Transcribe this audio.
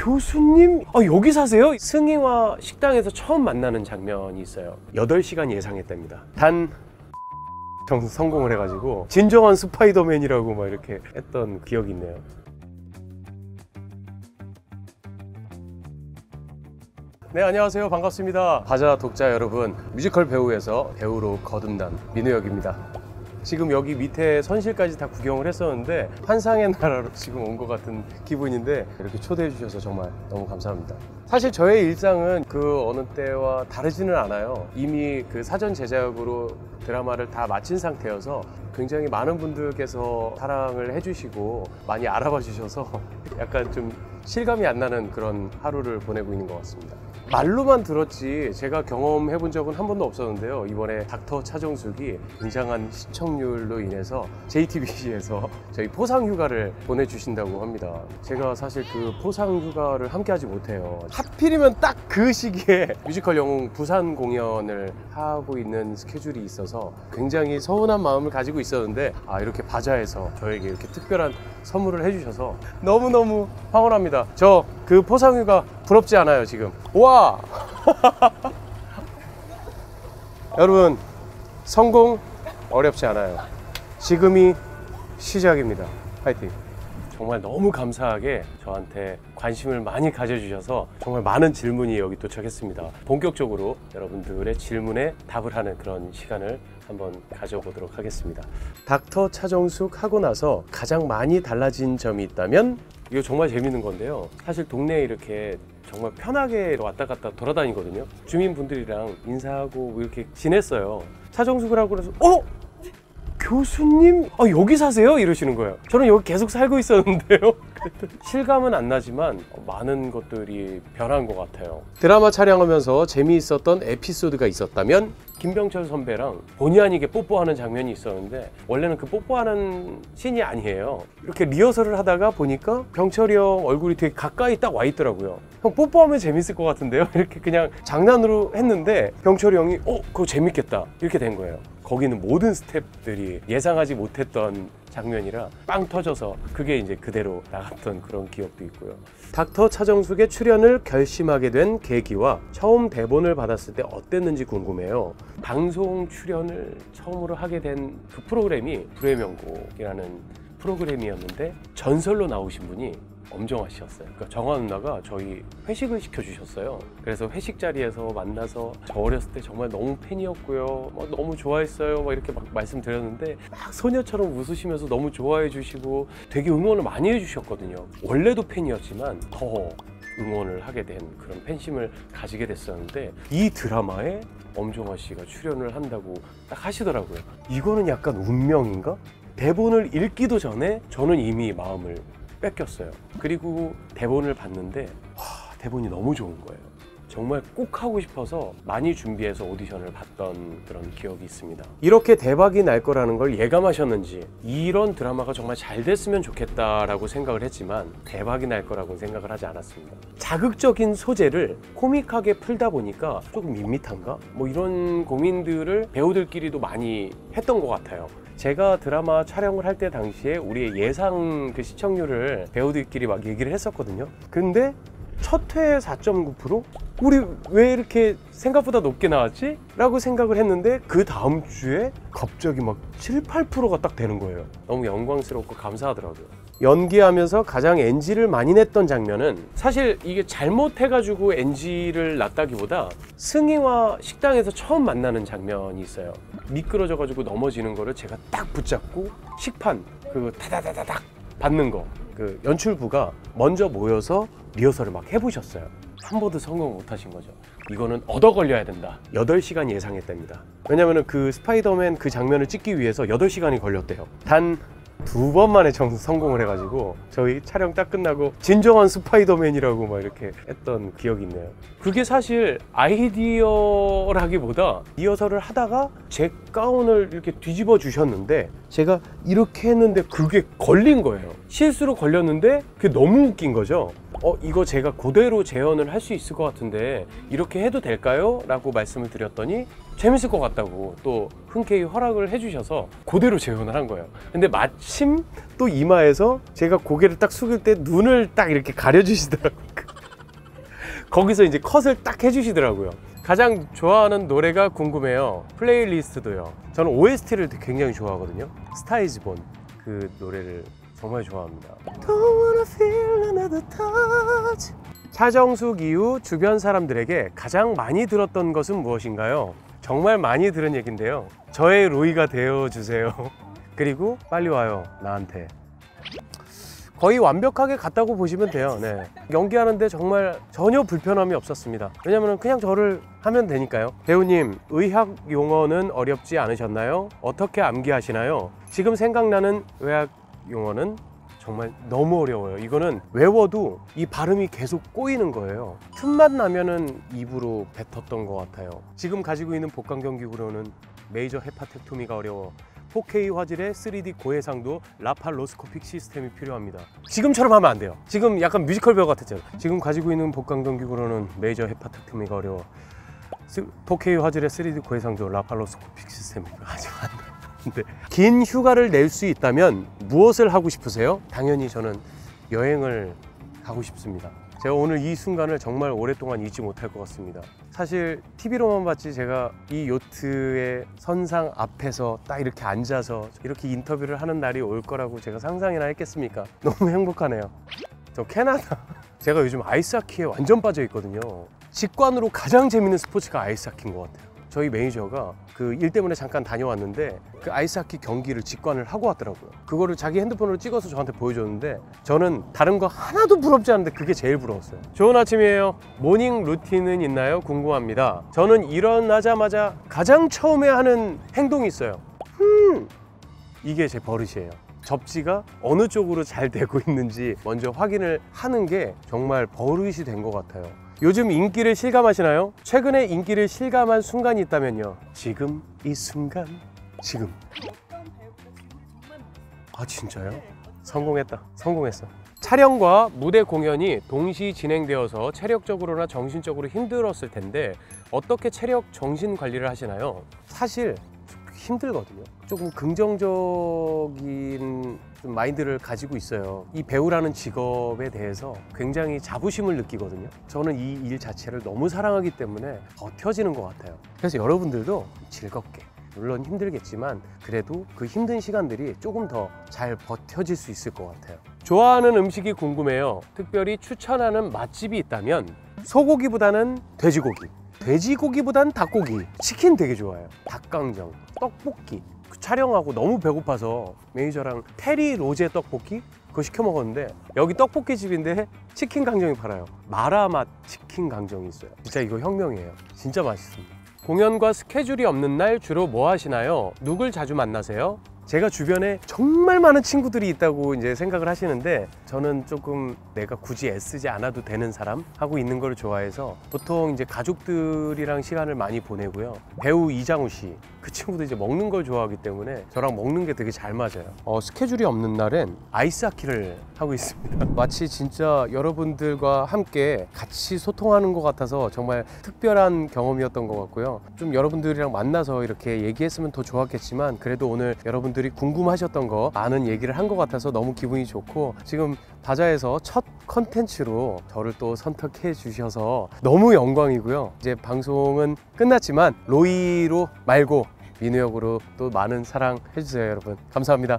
교수님? 여기 사세요? 승희와 식당에서 처음 만나는 장면이 있어요. 8시간 예상했답니다. 단 성공을 해가지고 진정한 스파이더맨이라고 막 이렇게 했던 기억이 있네요. 네, 안녕하세요. 반갑습니다. 바자 독자 여러분, 뮤지컬 배우에서 배우로 거듭난 민우혁입니다. 지금 여기 밑에 선실까지 다 구경을 했었는데 환상의 나라로 지금 온 것 같은 기분인데 이렇게 초대해 주셔서 정말 너무 감사합니다. 사실 저의 일상은 그 어느 때와 다르지는 않아요. 이미 그 사전 제작으로 드라마를 다 마친 상태여서 굉장히 많은 분들께서 사랑을 해주시고 많이 알아봐 주셔서 약간 좀 실감이 안 나는 그런 하루를 보내고 있는 것 같습니다. 말로만 들었지 제가 경험해 본 적은 한 번도 없었는데요. 이번에 닥터 차정숙이 굉장한 시청률로 인해서 JTBC에서 저희 포상휴가를 보내주신다고 합니다. 제가 사실 그 포상휴가를 함께 하지 못해요. 하필이면 딱 그 시기에 뮤지컬 영웅 부산 공연을 하고 있는 스케줄이 있어서 굉장히 서운한 마음을 가지고 있었는데 이렇게 바자에서 저에게 이렇게 특별한 선물을 해주셔서 너무너무 황홀합니다. 저 그 포상휴가 부럽지 않아요 지금. 와! 여러분, 성공 어렵지 않아요. 지금이 시작입니다. 파이팅! 정말 너무 감사하게 저한테 관심을 많이 가져주셔서 정말 많은 질문이 여기 도착했습니다. 본격적으로 여러분들의 질문에 답을 하는 그런 시간을 한번 가져보도록 하겠습니다. 닥터 차정숙 하고 나서 가장 많이 달라진 점이 있다면 이거 정말 재밌는 건데요. 사실 동네에 이렇게 정말 편하게 왔다 갔다 돌아다니거든요. 주민분들이랑 인사하고 이렇게 지냈어요. 차정숙을 하고 그래서 교수님? 여기 사세요? 이러시는 거예요. 저는 여기 계속 살고 있었는데요. 실감은 안 나지만 많은 것들이 변한 것 같아요. 드라마 촬영하면서 재미있었던 에피소드가 있었다면 김병철 선배랑 본의 아니게 뽀뽀하는 장면이 있었는데 원래는 그 뽀뽀하는 씬이 아니에요. 이렇게 리허설을 하다가 보니까 병철이 형 얼굴이 되게 가까이 딱 와 있더라고요. 형 뽀뽀하면 재밌을 것 같은데요? 이렇게 그냥 장난으로 했는데 병철이 형이 그거 재밌겠다 이렇게 된 거예요. 거기는 모든 스태프들이 예상하지 못했던 장면이라 빵 터져서 그게 이제 그대로 나갔던 그런 기억도 있고요. 닥터 차정숙의 출연을 결심하게 된 계기와 처음 대본을 받았을 때 어땠는지 궁금해요. 방송 출연을 처음으로 하게 된 그 프로그램이 불의 명곡이라는 프로그램이었는데 전설로 나오신 분이 엄정화 씨였어요. 그러니까 정화 누나가 저희 회식을 시켜주셨어요. 그래서 회식 자리에서 만나서 저 어렸을 때 정말 너무 팬이었고요. 너무 좋아했어요. 이렇게 막 말씀드렸는데 막 소녀처럼 웃으시면서 너무 좋아해 주시고 되게 응원을 많이 해주셨거든요. 원래도 팬이었지만 더 응원을 하게 된 그런 팬심을 가지게 됐었는데 이 드라마에 엄정화 씨가 출연을 한다고 딱 하시더라고요. 이거는 약간 운명인가? 대본을 읽기도 전에 저는 이미 마음을 뺏겼어요. 그리고 대본을 봤는데 대본이 너무 좋은 거예요. 정말 꼭 하고 싶어서 많이 준비해서 오디션을 봤던 그런 기억이 있습니다. 이렇게 대박이 날 거라는 걸 예감하셨는지 이런 드라마가 정말 잘 됐으면 좋겠다라고 생각을 했지만 대박이 날 거라고 생각을 하지 않았습니다. 자극적인 소재를 코믹하게 풀다 보니까 조금 밋밋한가? 이런 고민들을 배우들끼리도 많이 했던 것 같아요. 제가 드라마 촬영을 할 때 당시에 우리의 예상 그 시청률을 배우들끼리 막 얘기를 했었거든요. 근데 첫 회에 4.9%? 우리 왜 이렇게 생각보다 높게 나왔지? 라고 생각을 했는데 그 다음 주에 갑자기 막 7, 8%가 딱 되는 거예요. 너무 영광스럽고 감사하더라고요. 연기하면서 가장 NG를 많이 냈던 장면은 사실 이게 잘못해가지고 NG를 놨다기보다 승희와 식당에서 처음 만나는 장면이 있어요. 미끄러져가지고 넘어지는 거를 제가 딱 붙잡고 식판 그 타다다다닥 받는 거, 그 연출부가 먼저 모여서 리허설을 막 해보셨어요. 한 번도 성공 못 하신 거죠. 이거는 얻어 걸려야 된다. 8시간 예상했답니다. 왜냐면은 그 스파이더맨 그 장면을 찍기 위해서 8시간이 걸렸대요. 단 2번 만에 성공을 해가지고 저희 촬영 딱 끝나고 진정한 스파이더맨이라고 막 이렇게 했던 기억이 있네요. 그게 사실 아이디어라기보다 리허설을 하다가 제 가운을 이렇게 뒤집어 주셨는데 제가 이렇게 했는데 그게 걸린 거예요. 실수로 걸렸는데 그게 너무 웃긴 거죠. 이거 제가 그대로 재현을 할 수 있을 것 같은데 이렇게 해도 될까요? 라고 말씀을 드렸더니 재밌을 것 같다고 또 흔쾌히 허락을 해주셔서 그대로 재현을 한 거예요. 근데 마침 또 이마에서 제가 고개를 딱 숙일 때 눈을 딱 이렇게 가려주시더라고요. 거기서 이제 컷을 딱 해주시더라고요. 가장 좋아하는 노래가 궁금해요. 플레이리스트도요. 저는 OST를 굉장히 좋아하거든요. 스타이즈본 그 노래를 정말 좋아합니다. Don't wanna feel another touch. 차정숙 이후 주변 사람들에게 가장 많이 들었던 것은 무엇인가요? 정말 많이 들은 얘긴데요. 저의 로이가 되어주세요. 그리고 빨리 와요 나한테. 거의 완벽하게 갔다고 보시면 돼요. 네. 연기하는데 정말 전혀 불편함이 없었습니다. 왜냐면 그냥 저를 하면 되니까요. 배우님, 의학 용어는 어렵지 않으셨나요? 어떻게 암기하시나요? 지금 생각나는 의학 용어는 정말 너무 어려워요. 이거는 외워도 이 발음이 계속 꼬이는 거예요. 틈만 나면은 입으로 뱉었던 것 같아요. 지금 가지고 있는 복강경기구로는 메이저 헤파텍토미가 어려워 4K 화질의 3D 고해상도 라팔로스코픽 시스템이 필요합니다. 지금처럼 하면 안 돼요. 지금 약간 뮤지컬 배우 같았잖아요. 지금 가지고 있는 복강경기구로는 메이저 헤파텍토미가 어려워 4K 화질의 3D 고해상도 라팔로스코픽 시스템이 아직 안 돼요. 근데 긴 휴가를 낼 수 있다면 무엇을 하고 싶으세요? 당연히 저는 여행을 가고 싶습니다. 제가 오늘 이 순간을 정말 오랫동안 잊지 못할 것 같습니다. 사실 TV로만 봤지 제가 이 요트의 선상 앞에서 딱 이렇게 앉아서 이렇게 인터뷰를 하는 날이 올 거라고 제가 상상이나 했겠습니까? 너무 행복하네요. 저 캐나다 제가 요즘 아이스하키에 완전 빠져 있거든요. 직관으로 가장 재밌는 스포츠가 아이스하키인 것 같아요. 저희 매니저가 그 일 때문에 잠깐 다녀왔는데 그 아이스하키 경기를 직관을 하고 왔더라고요. 그거를 자기 핸드폰으로 찍어서 저한테 보여줬는데 저는 다른 거 하나도 부럽지 않은데 그게 제일 부러웠어요. 좋은 아침이에요. 모닝 루틴은 있나요? 궁금합니다. 저는 일어나자마자 가장 처음에 하는 행동이 있어요. 이게 제 버릇이에요. 접지가 어느 쪽으로 잘 되고 있는지 먼저 확인을 하는 게 정말 버릇이 된 것 같아요. 요즘 인기를 실감하시나요? 최근에 인기를 실감한 순간이 있다면요. 지금 이 순간. 지금. 아 진짜요? 성공했다. 성공했어. 촬영과 무대 공연이 동시 진행되어서 체력적으로나 정신적으로 힘들었을 텐데 어떻게 체력 정신 관리를 하시나요? 사실 힘들거든요. 조금 긍정적인 좀 마인드를 가지고 있어요. 이 배우라는 직업에 대해서 굉장히 자부심을 느끼거든요. 저는 이 일 자체를 너무 사랑하기 때문에 버텨지는 것 같아요. 그래서 여러분들도 즐겁게, 물론 힘들겠지만 그래도 그 힘든 시간들이 조금 더 잘 버텨질 수 있을 것 같아요. 좋아하는 음식이 궁금해요. 특별히 추천하는 맛집이 있다면 소고기보다는 돼지고기, 돼지고기보단 닭고기, 치킨 되게 좋아해요. 닭강정, 떡볶이. 촬영하고 너무 배고파서 매니저랑 테리 로제 떡볶이 그거 시켜 먹었는데 여기 떡볶이 집인데 치킨 강정이 팔아요. 마라맛 치킨 강정이 있어요. 진짜 이거 혁명이에요. 진짜 맛있습니다. 공연과 스케줄이 없는 날 주로 뭐 하시나요? 누굴 자주 만나세요? 제가 주변에 정말 많은 친구들이 있다고 이제 생각을 하시는데 저는 조금 내가 굳이 애쓰지 않아도 되는 사람 하고 있는 걸 좋아해서 보통 이제 가족들이랑 시간을 많이 보내고요. 배우 이장우 씨, 그 친구도 이제 먹는 걸 좋아하기 때문에 저랑 먹는 게 되게 잘 맞아요. 스케줄이 없는 날엔 아이스하키를 하고 있습니다. 마치 진짜 여러분들과 함께 같이 소통하는 것 같아서 정말 특별한 경험이었던 것 같고요. 좀 여러분들이랑 만나서 이렇게 얘기했으면 더 좋았겠지만 그래도 오늘 여러분들이 궁금하셨던 거 많은 얘기를 한 것 같아서 너무 기분이 좋고 지금 바자에서 첫 컨텐츠로 저를 또 선택해 주셔서 너무 영광이고요. 이제 방송은 끝났지만 로이로 말고 민우 역으로 또 많은 사랑 해주세요 여러분. 감사합니다.